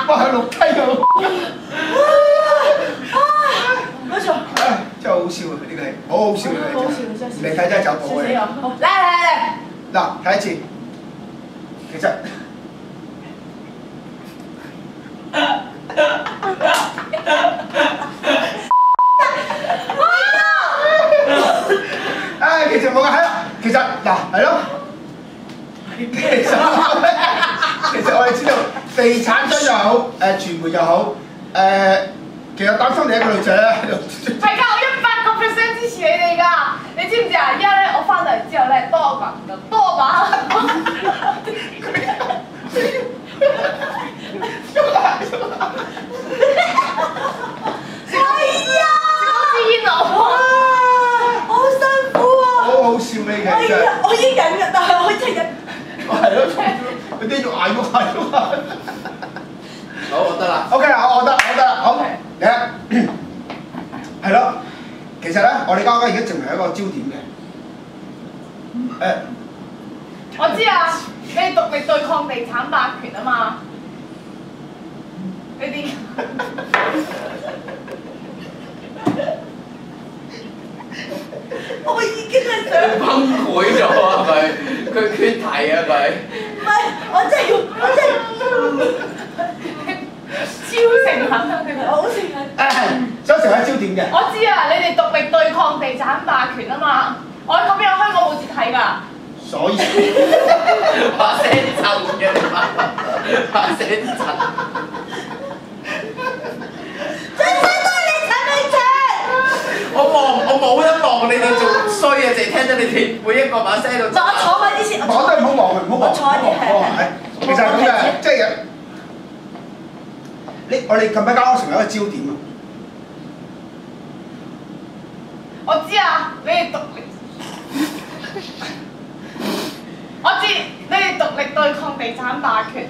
哇！係錄低咗。唔該錯。真係好笑啊！呢個戲好好笑嘅，好笑真係。你睇真係走寶嘅。好，嚟。嗱，睇一次，其實。其實冇嘅，係啦。其實嗱，係咯。其實我哋知道，地產商又好，傳媒又好，其實擔心你一個女仔咧喺度。係㗎，我100%支持你哋㗎。你知唔知啊？而家咧，我翻到嚟之後咧，多把。係啊！好似煙霧。好辛苦啊！好好笑你嘅真係。我已經忍㗎，但係我真係忍。係咯，佢啲肉嗌喐下喐下。好，我得啦。 OK 啦，我得啦，好。係咯，其實咧，我哋家而家成為一個焦點嘅。我知啊，你哋獨力對抗地產霸權啊嘛。你哋。我已經係想崩潰咗啊！佢缺題啊佢。唔係，我真係超誠懇啊！佢哋好誠懇。想成為焦點嘅。我知啊，你哋獨力對抗地產霸權啊嘛。我喺嗰邊有香港報紙睇㗎。所以。把聲震嘅你把聲震。我冇得望你哋仲衰啊！淨係聽到你哋每一個把聲度。就我坐喺啲先，我都係唔好望佢，唔好望。我坐喺啲係。其實係咁嘅，即係我哋近排間屋成為一個焦點啊！我知啊，你哋獨力。我知，你哋獨力對抗地產霸權。